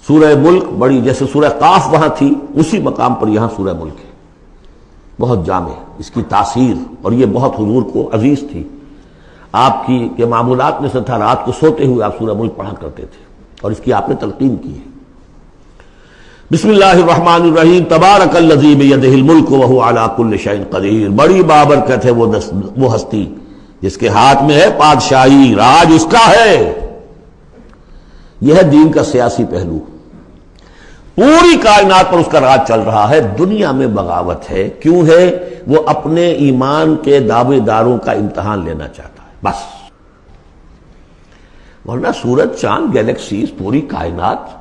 سورہ ملک بڑی، جیسے سورہ قاف وہاں تھی اسی مقام پر یہاں سورہ ملک ہے، بہت جامع اس کی تاثیر، اور یہ بہت حضور کو عزیز تھی۔ آپ کی کے معمولات میں سے تھا، رات کو سوتے ہوئے آپ سورہ ملک پڑھا کرتے تھے، اور اس کی آپ نے تلقین کی ہے۔ بسم اللہ الرحمن الرحیم، تبارک الذی بیدہ الملک وہو علی کل شیء قدیر، بڑی بابرکت ہے وہ ہستی جس کے ہاتھ میں ہے بادشاہی، راج اس کا ہے۔ یہ ہے دین کا سیاسی پہلو، پوری کائنات پر اس کا راج چل رہا ہے۔ دنیا میں بغاوت ہے، کیوں ہے؟ وہ اپنے ایمان کے دعوے داروں کا امتحان لینا چاہتا ہے بس، ورنہ سورج، چاند، گیلیکسیز، پوری کائنات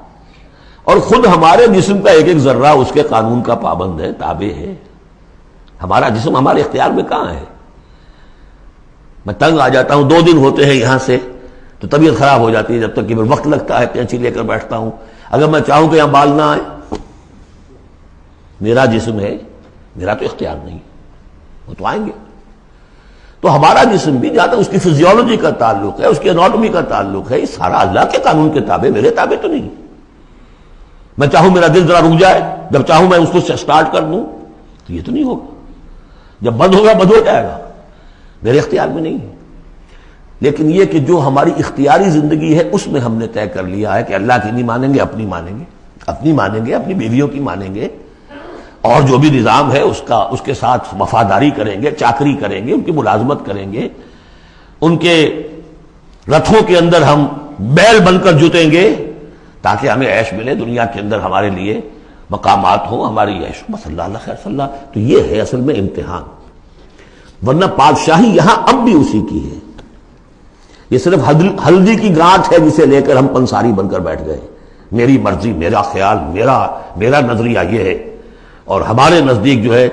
اور خود ہمارے جسم کا ایک ایک ذرہ اس کے قانون کا پابند ہے، تابع ہے۔ ہمارا جسم ہمارے اختیار میں کہاں ہے؟ میں تنگ آ جاتا ہوں، 2 دن ہوتے ہیں یہاں سے تو طبیعت خراب ہو جاتی ہے، جب تک کہ پھر وقت لگتا ہے کینچی لے کر بیٹھتا ہوں۔ اگر میں چاہوں کہ یہاں بال نہ آئے، میرا جسم ہے، میرا تو اختیار نہیں، وہ تو آئیں گے۔ تو ہمارا جسم بھی جہاں تک اس کی فزیولوجی کا تعلق ہے، اس کی اناٹومی کا تعلق ہے، یہ سارا اللہ کے قانون کے تابع، میرے تابع تو نہیں۔ میں چاہوں میرا دل ذرا رک جائے، جب چاہوں میں اس کو سٹارٹ کر دوں تو یہ تو نہیں ہوگا، جب بند ہوگا بند ہو جائے گا، میرے اختیار میں نہیں ہے۔ لیکن یہ کہ جو ہماری اختیاری زندگی ہے اس میں ہم نے طے کر لیا ہے کہ اللہ کی نہیں مانیں گے، اپنی مانیں گے، اپنی مانیں گے، اپنی بیویوں کی مانیں گے، اور جو بھی نظام ہے اس کے ساتھ وفاداری کریں گے، چاکری کریں گے، ان کی ملازمت کریں گے، ان کے رتھوں کے اندر ہم بیل بن کر جتیں گے تاکہ ہمیں عیش ملے، دنیا کے اندر ہمارے لیے مقامات ہوں، ہماری عیش بس اللہ خیر صلی اللہ۔ تو یہ ہے اصل میں امتحان، ورنہ بادشاہی یہاں اب بھی اسی کی ہے۔ یہ صرف ہلدی کی گانٹھ ہے جسے لے کر ہم پنساری بن کر بیٹھ گئے، میری مرضی، میرا خیال، میرا نظریہ یہ ہے، اور ہمارے نزدیک جو ہے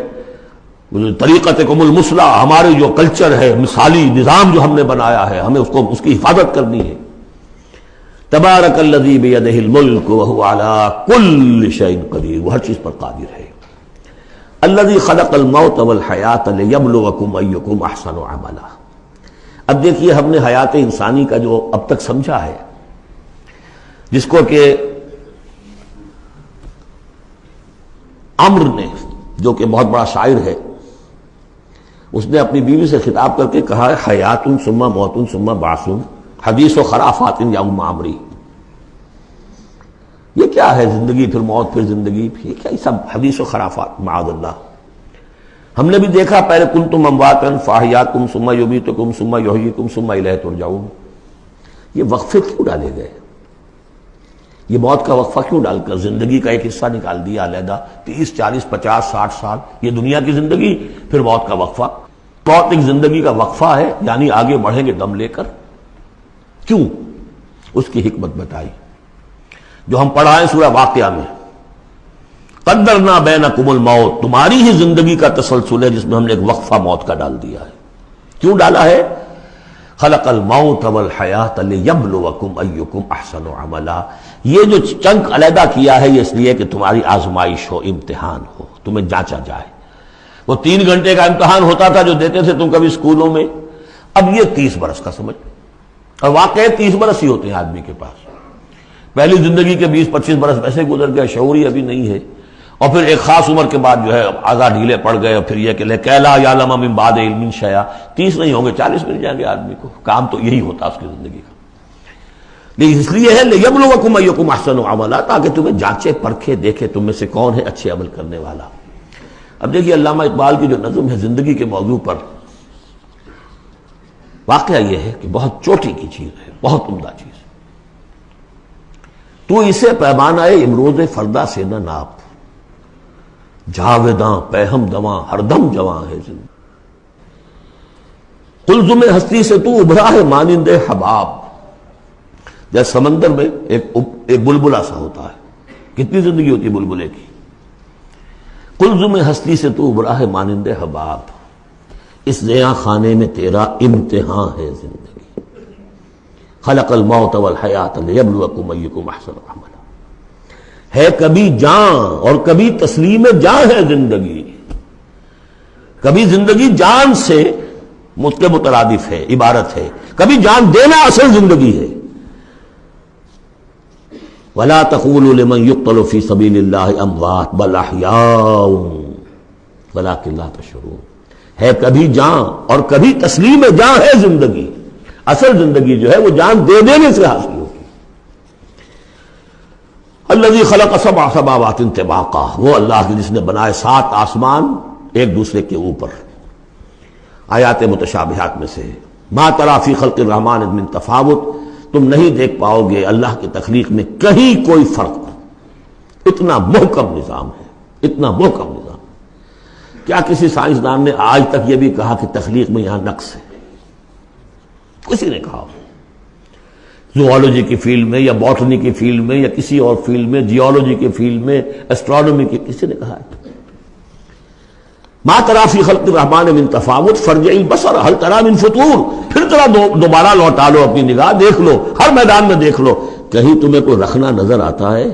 طریقتکم المثلی، ہمارے جو کلچر ہے، مثالی نظام جو ہم نے بنایا ہے، ہمیں اس کی حفاظت کرنی ہے۔ تبارک الذی بیدہ الملک وہو علی کل شیء قدیر، وہ ہر چیز پر قادر ہے۔ الذی خلق الموت والحیاۃ لیبلوکم ایکم احسن عملا۔ اب دیکھیے، ہم نے حیات انسانی کا جو اب تک سمجھا ہے، جس کو کہ عمر نے، جو کہ بہت بڑا شاعر ہے، اس نے اپنی بیوی سے خطاب کر کے کہا ہے حیات ثم موت ثم بعث حدیث و خرافات یا ام عمری۔ یہ کیا ہے؟ زندگی پھر موت پھر زندگی، پھر کیا؟ یہ سب حدیث و خرافات، معاذ اللہ۔ ہم نے بھی دیکھا پہلے کنتم امواتا فاحیاکم ثم یمیتکم ثم یحییکم ثم الیہ ترجعون۔ یہ وقفے کیوں ڈالے گئے؟ یہ موت کا وقفہ کیوں ڈال کر زندگی کا ایک حصہ نکال دیا علیحدہ؟ 30 40 50 60 سال یہ دنیا کی زندگی، پھر موت کا وقفہ۔ موت ایک زندگی کا وقفہ ہے، یعنی آگے بڑھیں گے دم لے کر۔ کیوں؟ اس کی حکمت بتائی جو ہم پڑھائیں سورہ واقعہ میں، قدرنا بینکم الموت، تمہاری ہی زندگی کا تسلسل ہے جس میں ہم نے ایک وقفہ موت کا ڈال دیا ہے۔ کیوں ڈالا ہے؟ خلق الموت والحیاۃ لیبلوکم ایکم احسن عملا۔ یہ جو چنک علیحدہ کیا ہے یہ اس لیے کہ تمہاری آزمائش ہو، امتحان ہو، تمہیں جانچا جائے۔ وہ 3 گھنٹے کا امتحان ہوتا تھا جو دیتے تھے تم کبھی اسکولوں میں، اب یہ 30 برس کا سمجھ، اور واقعی 30 برس ہی ہوتے ہیں آدمی کے پاس۔ پہلی زندگی کے 20 25 برس ویسے گزر گئے، شعور ہی ابھی نہیں ہے، اور پھر ایک خاص عمر کے بعد جو ہے اعضاء ڈھیلے پڑ گئے، اور پھر یہ کہ لا یعلم من بعد علم شیئا، 30 نہیں ہوں گے 40 مل جائیں گے آدمی کو، کام تو یہی ہوتا اس کی زندگی کا۔ لیکن اس لیے ہے لیبلوکم ایکم احسن عملا، تاکہ تمہیں جانچے پرکھے دیکھے تم میں سے کون ہے اچھے عمل کرنے والا۔ اب دیکھیے علامہ اقبال کی جو نظم ہے زندگی کے موضوع پر، واقعہ یہ ہے کہ بہت چوٹی کی چیز ہے، بہت عمدہ چیز۔ تو اسے پیمانہ امروز فردا سے نہ ناپ، جاویداں پہم دواں ہر دم جواں ہے زندگی۔ قلزم ہستی سے تو ابھرا ہے مانند حباب، جیسے سمندر میں ایک بلبلا سا ہوتا ہے، کتنی زندگی ہوتی ہے بلبلے کی۔ قلزم ہستی سے تو ابھرا ہے مانند حباب، اس زیاں خانے میں تیرا امتحان ہے زندگی۔ خلق الموت والحیات لیبلوکم ایکم احسن عملا۔ ہے کبھی جان اور کبھی تسلیم جان ہے زندگی، کبھی زندگی جان سے مترادف ہے، عبارت ہے، کبھی جان دینا اصل زندگی ہے۔ ولا تقولوا لمن يقتل في سبيل الله اموات بل احیاء ولكن لا تشعرون. ہے کبھی جان اور کبھی تسلیم جان ہے زندگی. اصل زندگی جو ہے وہ جان دے دینے سے حاصل ہوگی. الذي خلق سبع سماوات طباقا، وہ اللہ جس نے بنائے 7 آسمان ایک دوسرے کے اوپر. آیات متشابہات میں سے ما تری فی خلق الرحمن من تفاوت، تم نہیں دیکھ پاؤ گے اللہ کی تخلیق میں کہیں کوئی فرق. اتنا محکم نظام ہے، اتنا محکم نظام. کیا کسی سائنسدان نے آج تک یہ بھی کہا کہ تخلیق میں یہاں نقص ہے؟ کسی نے کہا؟ زوالوجی کی فیلڈ میں یا باٹنی کی فیلڈ میں یا کسی اور فیلڈ میں، جیولوجی کی فیلڈ میں، اسٹرانومی کی، کسی نے کہا ہے؟ ما تری فی خلق الرحمن من تفاوت فارجع البصر هل تری من فطور، پھر ذرا دوبارہ لوٹا لو اپنی نگاہ، دیکھ لو، ہر میدان میں دیکھ لو، کہیں تمہیں کوئی رکھنا نظر آتا ہے؟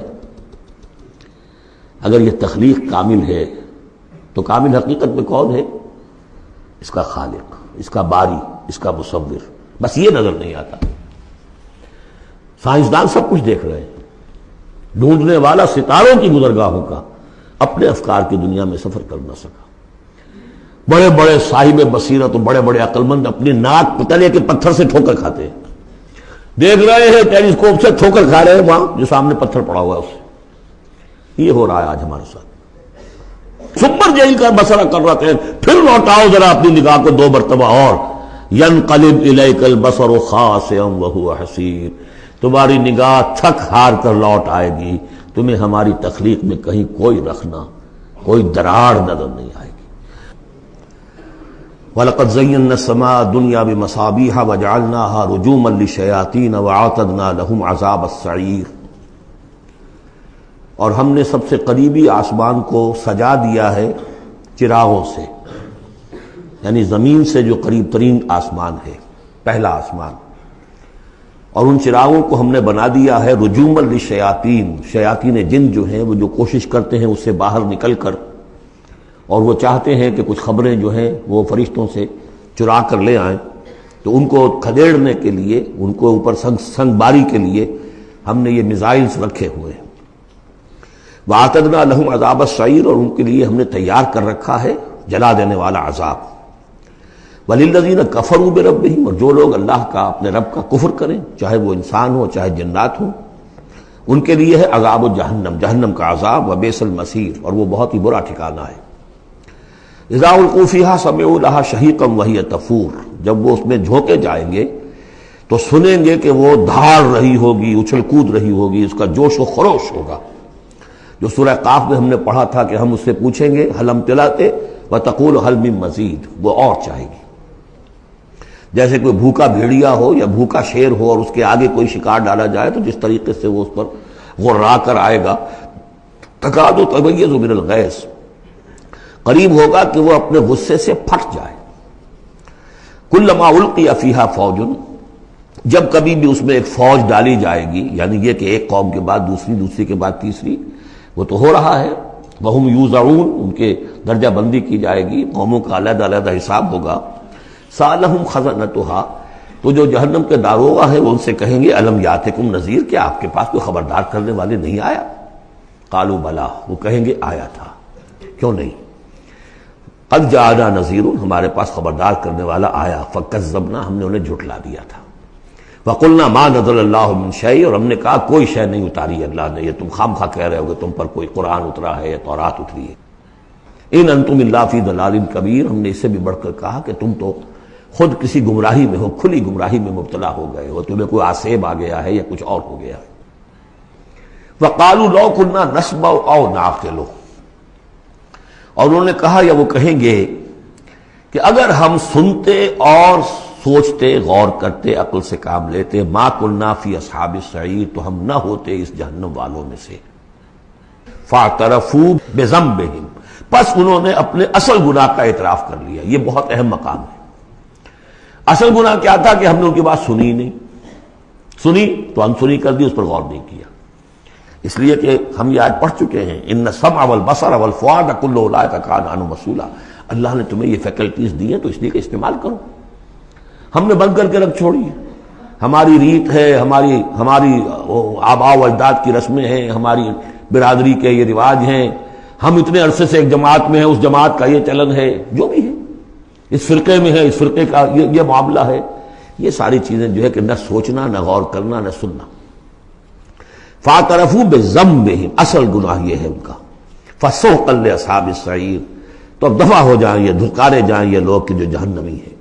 اگر یہ تخلیق کامل ہے تو کامل حقیقت میں کون ہے؟ اس کا خالق، اس کا باری، اس کا مصور. بس یہ نظر نہیں آتا. سائنسدان سب کچھ دیکھ رہے ہیں. ڈھونڈنے والا ستاروں کی گزرگاہوں کا اپنے افکار کی دنیا میں سفر کر نہ سکا. بڑے بڑے صاحب بصیرت اور بڑے بڑے عقل مند اپنی ناک پتلے کے پتھر سے ٹھوکر کھاتے ہیں. دیکھ رہے ہیں ٹیلیسکوپ سے ٹھوکر کھا رہے ہیں وہاں جو سامنے پتھر پڑا ہوا ہے اس سے. یہ ہو رہا ہے آج ہمارے ساتھ. سپر جیل کا مسئلہ کر رہے ہیں، پھر لوٹاؤ ذرا اپنی نگاہ کو 2 مرتبہ اور. ينقلب إليك البصر خاسئا وهو حسير، تمہاری نگاہ تھک ہار کر لوٹ آئے گی، تمہیں ہماری تخلیق میں کہیں کوئی رکھنا، کوئی دراڑ نظر نہیں آئے گی. وَلَقَدْ زَيَّنَّا السَّمَاءَ الدُّنْيَا بِمَصَابِيحَ وَجَعَلْنَاهَا رُجُومًا لِلشَّيَاطِينَ وَأَعْتَدْنَا لَهُمْ عَذَابَ السَّعِيرِ. اور ہم نے سب سے قریبی آسمان کو سجا دیا ہے چراغوں سے، یعنی زمین سے جو قریب ترین آسمان ہے، پہلا آسمان، اور ان چراغوں کو ہم نے بنا دیا ہے رجوما للشیاطین، شیاطین جن جو ہیں وہ جو کوشش کرتے ہیں اس سے باہر نکل کر، اور وہ چاہتے ہیں کہ کچھ خبریں جو ہیں وہ فرشتوں سے چرا کر لے آئیں، تو ان کو کھدیڑنے کے لیے، ان کو اوپر سنگ باری کے لیے ہم نے یہ میزائلز رکھے ہوئے ہیں. وَأَعْتَدْنَا لَهُمْ عَذَابَ السَّعِيرِ، اور ان کے لیے ہم نے تیار کر رکھا ہے جلا دینے والا عذاب. وَلِلَّذِينَ كَفَرُوا بِرَبِّهِمْ، اور جو لوگ اللہ کا، اپنے رب کا کفر کریں، چاہے وہ انسان ہو چاہے جنات ہوں، ان کے لیے ہے عذاب جہنم، جہنم کا عذاب. وَبِئْسَ الْمَصِيرُ، اور وہ بہت ہی برا ٹھکانہ ہے. اذا القوا فیہا سمعوا لہا شہیقا وہی تفور، جب وہ اس میں جھونکے جائیں گے تو سنیں گے کہ وہ دھاڑ رہی ہوگی، اچھل کود رہی ہوگی، اس کا جوش و خروش ہوگا. جو سورہ قاف میں ہم نے پڑھا تھا کہ ہم اس سے پوچھیں گے حل امتلأت وتقول حل من مزید، وہ اور چاہے گی. جیسے کوئی بھوکا بھیڑیا ہو یا بھوکا شیر ہو اور اس کے آگے کوئی شکار ڈالا جائے تو جس طریقے سے وہ اس پر غرا کر آئے گا، تکاد تمیز من الغیظ، قریب ہوگا کہ وہ اپنے غصے سے پھٹ جائے. کلما القی فیہا فوج، جب کبھی بھی اس میں ایک فوج ڈالی جائے گی، یعنی یہ کہ ایک قوم کے بعد دوسری، دوسری کے بعد تیسری، وہ تو ہو رہا ہے. وہم یوزعون، ان کے درجہ بندی کی جائے گی، قوموں کا علیحدہ علیحدہ حساب ہوگا. سالہم خزنتہا، تو جو جہنم کے داروغہ ہیں وہ ان سے کہیں گے الم یاتکم نذیر، کیا آپ کے پاس کوئی خبردار کرنے والے نہیں آیا؟ قالوا بلا، وہ کہیں گے آیا تھا، کیوں نہیں؟ قد جاءنا نذیر، ہمارے پاس خبردار کرنے والا آیا. فکذبنا، ہم نے انہیں جھٹلا دیا تھا. وقلنا ما نزل اللہ من شیء، اور ہم نے کہا کوئی شے نہیں اتاری اللہ نے، یہ تم خام خواہ کہہ رہے ہو کہ تم پر کوئی قرآن اترا ہے یا تورات اتری ہے. ان انتم الا فی ضلال کبیر، ہم نے اس سے بھی بڑھ کر کہا کہ تم تو خود کسی گمراہی میں ہو، کھلی گمراہی میں مبتلا ہو گئے ہو، تمہیں کوئی آسیب آ گیا ہے یا کچھ اور ہو گیا ہے. وقالوا لو كنا نسمع او نعقل، اور انہوں نے کہا یا وہ کہیں گے کہ اگر ہم سنتے اور سوچتے، غور کرتے، عقل سے کام لیتے، ما كنا فی اصحاب السعیر، تو ہم نہ ہوتے اس جہنم والوں میں سے. فاعترفوا بذنبهم، پس انہوں نے اپنے اصل گناہ کا اعتراف کر لیا. یہ بہت اہم مقام ہے. اصل گناہ کیا تھا کہ ہم نے ان کی بات سنی نہیں، سنی تو انسنی کر دی، اس پر غور نہیں کیا. اس لیے کہ ہم یہ آج پڑھ چکے ہیں ان السمع والبصر والفؤاد کل اولئک کان عنہ مسئولا، اللہ نے تمہیں یہ فیکلٹیز دی ہیں تو اس لیے کہ استعمال کرو. ہم نے بند کر کے رکھ چھوڑی ہے. ہماری ریت ہے، ہماری آباء و اجداد کی رسمیں ہیں، ہماری برادری کے یہ رواج ہیں، ہم اتنے عرصے سے ایک جماعت میں ہیں، اس جماعت کا یہ چلن ہے، جو بھی ہے اس فرقے میں ہے، اس فرقے کا یہ معاملہ ہے، یہ ساری چیزیں جو ہے کہ نہ سوچنا، نہ غور کرنا، نہ سننا۔ فاعترفوا بذنبہم، اصل گناہ یہ ہے ان کا، فسحقا لاصحاب السعیر، تو اب دفع ہو جائیں یہ، دھکارے جائیں یہ لوگ کہ جو جہنمی ہیں۔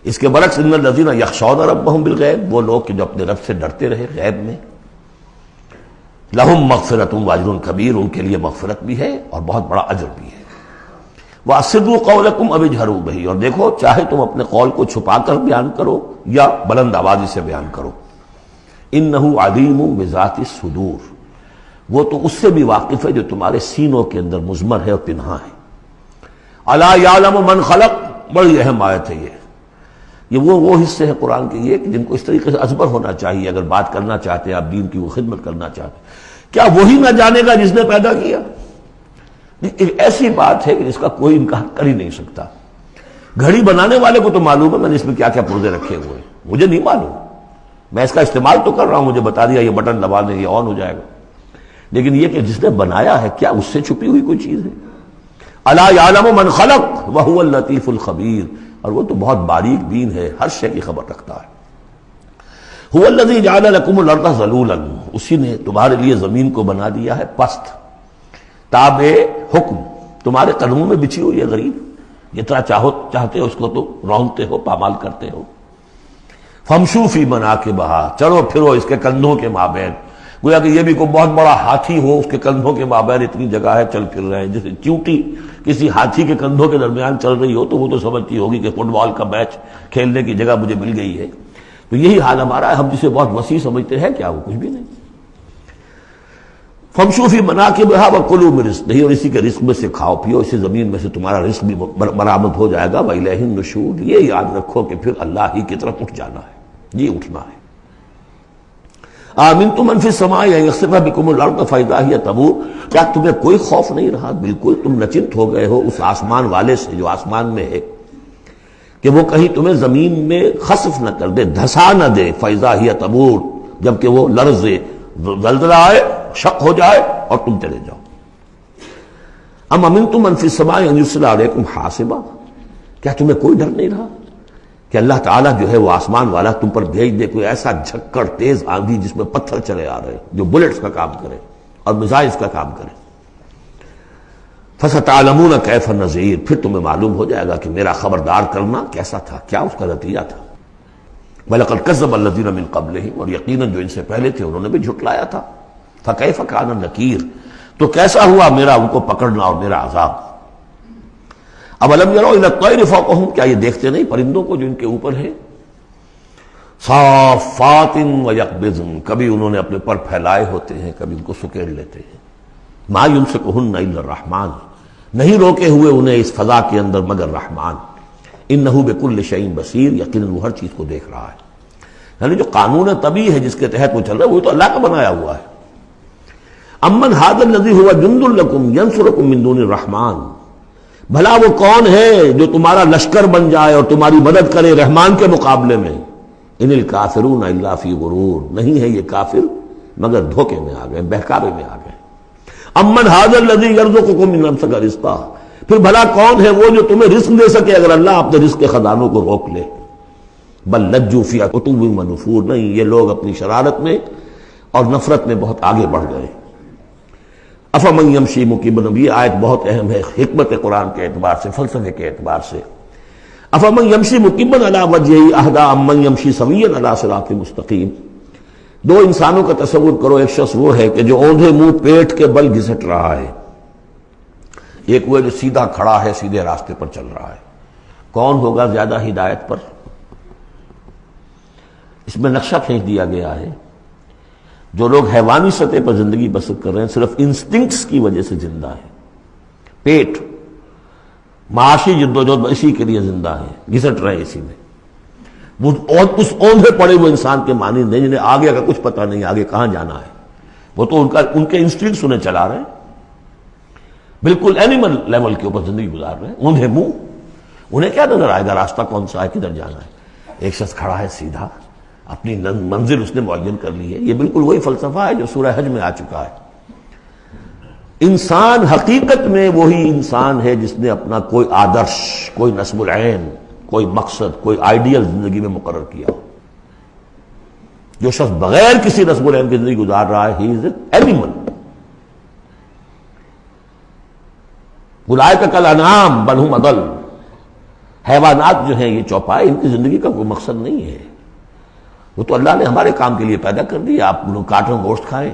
اس کے برعکس ان الذین یخشون ربہم بالغیب، وہ لوگ کہ جو اپنے رب سے ڈرتے رہے غیب میں، لہم مغفرۃ واجر کبیر، ان کے لیے مغفرت بھی ہے اور بہت بڑا اجر بھی ہے۔ واسروا قولکم او اجہروا بہ، اور دیکھو چاہے تم اپنے قول کو چھپا کر بیان کرو یا بلند آوازی سے بیان کرو، انہ علیم بذات الصدور، وہ تو اس سے بھی واقف ہے جو تمہارے سینوں کے اندر مضمر ہے اور پنہاں ہے۔ الا یعلم من خلق، بڑی اہم آیت ہے یہ وہ حصے ہیں قرآن کے یہ کہ جن کو اس طریقے سے ازبر ہونا چاہیے اگر بات کرنا چاہتے ہیں آپ، دین کی وہ خدمت کرنا چاہتے ہیں۔ کیا وہی نہ جانے گا جس نے پیدا کیا؟ ایک ایسی بات ہے کہ جس کا کوئی انکار کر ہی نہیں سکتا۔ گھڑی بنانے والے کو تو معلوم ہے میں نے اس میں کیا کیا پرزے رکھے ہوئے ہیں، مجھے نہیں معلوم، میں اس کا استعمال تو کر رہا ہوں، مجھے بتا دیا یہ بٹن دبا دیں یہ آن ہو جائے گا، لیکن یہ کہ جس نے بنایا ہے کیا اس سے چھپی ہوئی کوئی چیز ہے؟ الا یعلم من خلق وهو اللطیف الخبیر، اور وہ تو بہت باریک بین ہے، ہر شے کی خبر رکھتا ہے۔ هو الذی جعل لکم الارض ذلولا، اسی نے تمہارے لیے زمین کو بنا دیا ہے پست، تابع حکم، تمہارے قدموں میں بچھی ہوئی ہے غریب، جتنا چاہتے ہو اس کو تو رونتے ہو، پامال کرتے ہو۔ فامشوا فی مناکبہا، چلو پھرو اس کے کندھوں کے مابین، گویا کہ یہ بھی کوئی بہت بڑا ہاتھی ہو، اس کے کندھوں کے مابین اتنی جگہ ہے، چل پھر رہے ہیں، جیسے چیونٹی کسی ہاتھی کے کندھوں کے درمیان چل رہی ہو تو وہ تو سمجھتی ہوگی کہ فٹ بال کا میچ کھیلنے کی جگہ مجھے مل گئی ہے۔ تو یہی حال ہمارا ہے، ہم جسے بہت وسیع سمجھتے ہیں کیا وہ کچھ بھی نہیں۔ فامشوا فی مناکبہا وکلوا من رزقہ، اور اسی کے رزق میں سے کھاؤ پیو، اسی زمین میں سے تمہارا رزق بھی برآمد ہو جائے گا۔ وإلیہ النشور، یہ یاد رکھو کہ پھر اللہ ہی کی طرف اٹھ جانا ہے، یہ اٹھنا ہے۔ آمنتم من فی السماء ان یخسف بکم الارض فاذا ہی تمور، کیا تمہیں کوئی خوف نہیں رہا؟ بالکل تم نچنت ہو گئے ہو اس آسمان والے سے جو آسمان میں ہے کہ وہ کہیں تمہیں زمین میں خسف نہ کر دے، دھسا نہ دے، فاذا ہی تمور، جبکہ وہ لرزے، زلزلہ آئے، شق ہو جائے اور تم چلے جاؤ۔ ام امنتم من فی السماء ان یرسل علیکم حاصبا، کیا تمہیں کوئی ڈر نہیں رہا کہ اللہ تعالیٰ جو ہے وہ آسمان والا تم پر بھیج دے کوئی ایسا جھکڑ تیز آندھی جس میں پتھر چلے آ رہے جو بلٹس کا کام کرے اور میزائلز کا کام کرے۔ فستعلمون کیف النذیر، پھر تمہیں معلوم ہو جائے گا کہ میرا خبردار کرنا کیسا تھا، کیا اس کا نتیجہ تھا۔ وَلَقَدْ كَذَّبَ الَّذِينَ مِن قَبْلِهِمْ، اور یقیناً جو ان سے پہلے تھے انہوں نے بھی جھٹلایا تھا۔ فَكَيْفَ كَانَ النَّكِيرُ، تو کیسا ہوا میرا ان کو پکڑنا اور میرا عذاب۔ اولم یروا الی الطیر فوقہم، کیا یہ دیکھتے نہیں پرندوں کو جو ان کے اوپر ہے؟ صافات ویقبضن، کبھی انہوں نے اپنے پر پھیلائے ہوتے ہیں، کبھی ان کو سکیڑ لیتے ہیں۔ ما یمسکہن الا الرحمن، نہیں روکے ہوئے انہیں اس فضا کے اندر مگر رحمان۔ انہ بکل شیء بصیر، یقیناً وہ ہر چیز کو دیکھ رہا ہے۔ یعنی جو قانون طبیعی ہے جس کے تحت وہ چل رہا ہے وہ تو اللہ کا بنایا ہوا ہے۔ امن ھذا الذی هو جند لکم ینصرکم من دون الرحمن، بھلا وہ کون ہے جو تمہارا لشکر بن جائے اور تمہاری مدد کرے رحمان کے مقابلے میں؟ ان الکافرون الا فی غرور، نہیں ہے یہ کافر مگر دھوکے میں آ گئے، بہکاوے میں آ گئے۔ امن ھذا الذی یرزقکم من امسک رزقا، پھر بھلا کون ہے وہ جو تمہیں رزق دے سکے اگر اللہ اپنے رزق کے خزانوں کو روک لے؟ بل لجوا فی عتو ونفور، نہیں یہ لوگ اپنی شرارت میں اور نفرت میں بہت آگے بڑھ گئے۔ افمن یمشی مکبا، یہ آیت بہت اہم ہے حکمت قرآن کے اعتبار سے، فلسفے کے اعتبار سے۔ افمن یمشی مکبا علی وجہہ اہدی امن یمشی سویا علی صراط مستقیم، دو انسانوں کا تصور کرو، ایک شخص وہ ہے کہ جو اوندھے منہ پیٹ کے بل گھسٹ رہا ہے، ایک وہ جو سیدھا کھڑا ہے سیدھے راستے پر چل رہا ہے، کون ہوگا زیادہ ہدایت پر؟ اس میں نقشہ کھینچ دیا گیا ہے، جو لوگ حیوانی سطح پر زندگی بسر کر رہے ہیں صرف انسٹنکٹس کی وجہ سے زندہ ہیں، پیٹ معاشی جدوجہد اسی کے لیے زندہ ہیں، گھسٹ رہے ہیں اسی میں، وہ اس اوندھے پڑے ہوئے انسان کے معنی نہیں جنہیں آگے کا کچھ پتہ نہیں آگے کہاں جانا ہے، وہ تو ان کے انسٹنکٹس انہیں چلا رہے ہیں، بالکل اینیمل لیول کے اوپر زندگی گزار رہے ہیں، اوندھے منہ، انہیں کیا نظر آئے گا راستہ کون سا ہے کدھر جانا ہے؟ ایک شخص کھڑا ہے سیدھا، اپنی منزل اس نے معین کر لی ہے۔ یہ بالکل وہی فلسفہ ہے جو سورہ حج میں آ چکا ہے۔ انسان حقیقت میں وہی انسان ہے جس نے اپنا کوئی آدرش، کوئی نصب العین، کوئی مقصد، کوئی آئیڈیل زندگی میں مقرر کیا ہو۔ جو شخص بغیر کسی نصب العین کی زندگی گزار رہا ہے، ہی از این اینیمل۔ اولئک کالانعام بل ھم اضل، حیوانات جو ہیں یہ چوپائے، ان کی زندگی کا کوئی مقصد نہیں ہے۔ وہ تو اللہ نے ہمارے کام کے لیے پیدا کر دی، آپ لوگ کاٹیں گوشت کھائیں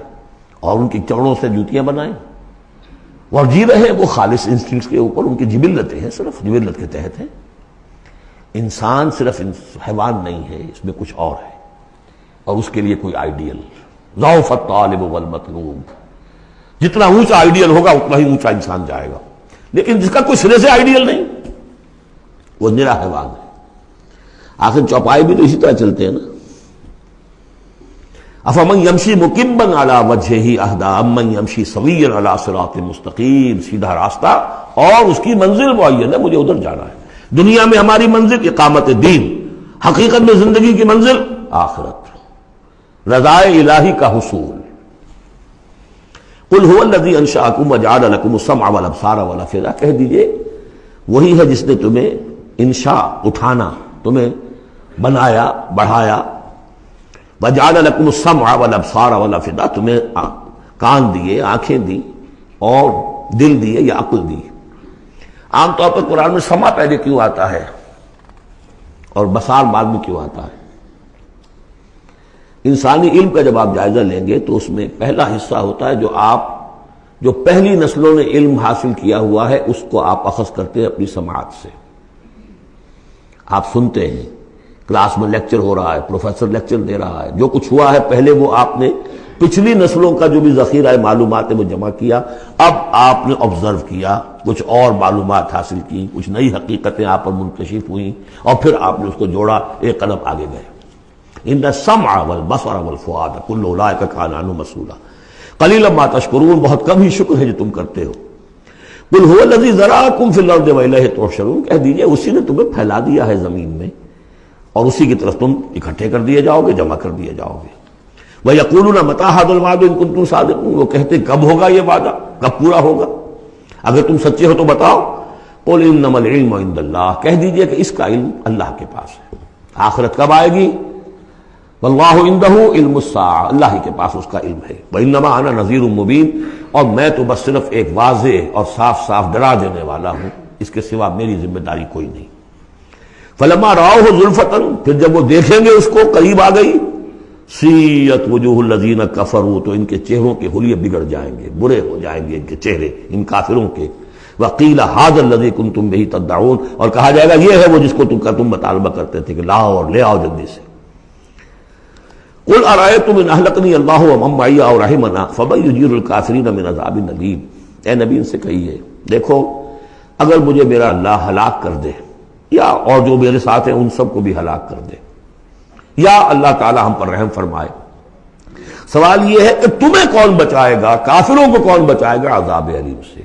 اور ان کی چمڑوں سے جوتیاں بنائیں اور جی رہے ہیں، وہ خالص انسٹنکٹس کے اوپر، ان کی جبلتیں ہیں، صرف جبلت کے تحت ہیں۔ انسان صرف حیوان نہیں ہے، اس میں کچھ اور ہے، اور اس کے لیے کوئی آئیڈیل۔ ضعف الطالب والمطلوب، جتنا اونچا آئیڈیل ہوگا اتنا ہی اونچا انسان جائے گا، لیکن جس کا کوئی سرے سے آئیڈیل نہیں وہ نرا حیوان ہے۔ آخر چوپائے بھی تو اسی طرح چلتے ہیں نا۔ افمن یمشی مکبا علی وجہہ اہدی امن یمشی سویا علی صراط مستقیم، سیدھا راستہ اور اس کی منزل معین ہے، مجھے ادھر جانا ہے۔ دنیا میں ہماری منزل اقامت دین، حقیقت میں زندگی کی منزل آخرت، رضائے الہی کا حصول۔ قل هو الذی انشأکم وجعل لکم السمع والابصار والافئدہ، کہہ دیجئے وہی ہے جس نے تمہیں انشاء اٹھانا، تمہیں بنایا، بڑھایا، وجعل لکم السمع والابصار والافئدہ، تمہیں کان دیے، آنکھیں دی اور دل دیے یا عقل دی۔ عام طور پر قرآن میں سمع پہلے کیوں آتا ہے اور بصار بعد میں کیوں آتا ہے؟ انسانی علم کا جب آپ جائزہ لیں گے تو اس میں پہلا حصہ ہوتا ہے جو پہلی نسلوں نے علم حاصل کیا ہوا ہے، اس کو آپ اخذ کرتے ہیں اپنی سماعت سے۔ آپ سنتے ہیں، کلاس میں لیکچر ہو رہا ہے، پروفیسر لیکچر دے رہا ہے، جو کچھ ہوا ہے پہلے وہ آپ نے پچھلی نسلوں کا جو بھی ذخیرہ معلومات ہے وہ جمع کیا، اب آپ نے آبزرو کیا، کچھ اور معلومات حاصل کی، کچھ نئی حقیقتیں آپ پر منکشف ہوئیں اور پھر آپ نے اس کو جوڑا، ایک قدم آگے گئے۔ ان السمع والبصر والفؤاد کل اولئک کان عنہ مسئولا قلیلا ما تشکرون، بہت کم ہی شکر ہے جو تم کرتے ہو۔ قل هو الذی ذرأکم فی الارض والیہ تحشرون، کہہ دیجئے اسی نے تمہیں پھیلا دیا ہے زمین میں اور اسی کی طرف تم اکٹھے کر دیے جاؤ گے، جمع کر دیے جاؤ گے۔ وَيَقُولُونَ مَتَىٰ هَٰذَا الْوَعْدُ إِن كُنتُمْ صَادِقِينَ، وہ کہتے کب ہوگا یہ وعدہ، کب پورا ہوگا، اگر تم سچے ہو تو بتاؤ۔ قُلْ إِنَّمَا الْعِلْمُ عِندَ اللَّهِ، کہہ دیجئے کہ اس کا علم اللہ کے پاس ہے۔ آخرت کب آئے گی؟ وَاللَّهُ عِندَهُ عِلْمُ السَّاعَةِ، اللہ ہی کے پاس اس کا علم ہے۔ وَإِنَّمَا أَنَا نَذِيرٌ مُّبِينٌ، اور میں تو بس صرف ایک واضح اور صاف صاف ڈرا دینے والا ہوں، اس کے سوا میری ذمہ داری کوئی نہیں۔ فَلَمَّا رَأَوْهُ زُلْفَةً، پھر جب وہ دیکھیں گے اس کو قریب آ گئی، سیئت وجوہ الذین کفروا، تو ان کے چہروں کے حلیے بگڑ جائیں گے، برے ہو جائیں گے ان کے چہرے، ان کافروں کے۔ وقیل ھذا الذی کنتم بہ تدعون، اور کہا جائے گا یہ ہے وہ جس کو تم مطالبہ کرتے تھے کہ لاؤ اور لے آؤ جلدی سے۔ قل ارأیتم ان اہلکنی اللہ ومن معی او رحمنا فمن یجیر الکافرین من عذاب الیم، اے نبی ان سے کہیے دیکھو اگر مجھے میرا اللہ ہلاک کر دے یا اور جو میرے ساتھ ہیں ان سب کو بھی ہلاک کر دے، یا اللہ تعالی ہم پر رحم فرمائے، سوال یہ ہے کہ تمہیں کون بچائے گا، کافروں کو کون بچائے گا عذاب علیم سے؟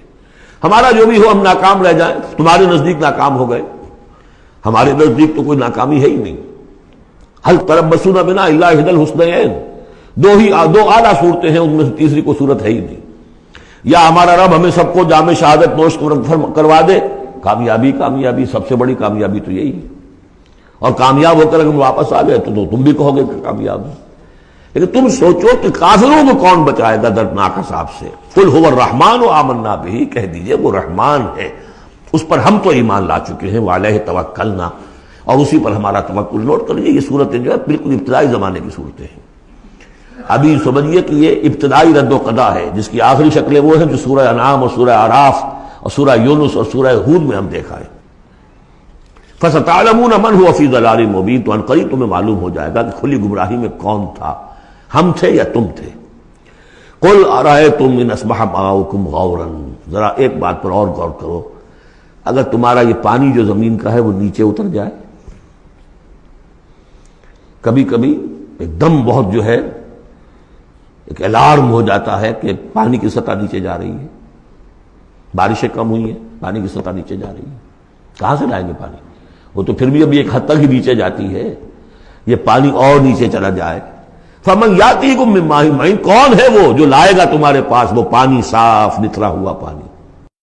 ہمارا جو بھی ہو ہم ناکام رہ جائیں، تمہارے نزدیک ناکام ہو گئے، ہمارے نزدیک تو کوئی ناکامی ہے ہی نہیں۔ هل تربصون بنا الا احدى الحسنيين، دو اعلیٰ صورتیں ہیں، ان میں سے تیسری کوئی صورت ہے ہی نہیں۔ یا ہمارا رب ہمیں سب کو جام شہادت نوش کروا دے، کامیابی سب سے بڑی کامیابی تو یہی ہے، اور کامیاب ہو کر اگر واپس آ گئے تو تم بھی کہو گے کہ کامیاب ہے۔ لیکن تم سوچو کہ کافروں کو کون بچائے گا دردناک عذاب سے؟ قل هو الرحمن آمنا به، کہہ دیجئے وہ رحمان ہے، اس پر ہم تو ایمان لا چکے ہیں، وعلیہ توکلنا، اور اسی پر ہمارا توکل۔ نوٹ کر لیجیے یہ صورتیں جو ہے بالکل ابتدائی زمانے کی صورتیں ہیں۔ ابھی سمجھیے کہ یہ ابتدائی رد و قضا ہے، جس کی آخری شکلیں وہ ہیں جو سورہ انعام اور سورہ اعراف اور سورہ یونس اور سورہ ہود میں ہم دیکھا ہے۔ فَسَتَعْلَمُونَ مَنْ هُوَ فِي ضَلَالٍ مُّبِينٍ، تو عنقریب تمہیں معلوم ہو جائے گا کہ کھلی گمراہی میں کون تھا، ہم تھے یا تم تھے۔ قُلْ أَرَأَيْتُمْ إِنْ أَصْبَحَ مَاؤُكُمْ غَوْرًا، ذرا ایک بات پر اور غور کرو، اگر تمہارا یہ پانی جو زمین کا ہے وہ نیچے اتر جائے، کبھی کبھی ایک دم بہت جو ہے ایک الارم ہو جاتا ہے کہ پانی کی سطح نیچے جا رہی ہے، بارشیں کم ہوئی ہیں، پانی کی سطح نیچے جا رہی ہے، کہاں سے لائیں گے پانی؟ وہ تو پھر بھی ابھی ایک حد تک ہی نیچے جاتی ہے، یہ پانی اور نیچے چلا جائے. فمن یاتیکم من ماء معین، کون ہے وہ جو لائے گا تمہارے پاس وہ پانی صاف نتھرا ہوا پانی.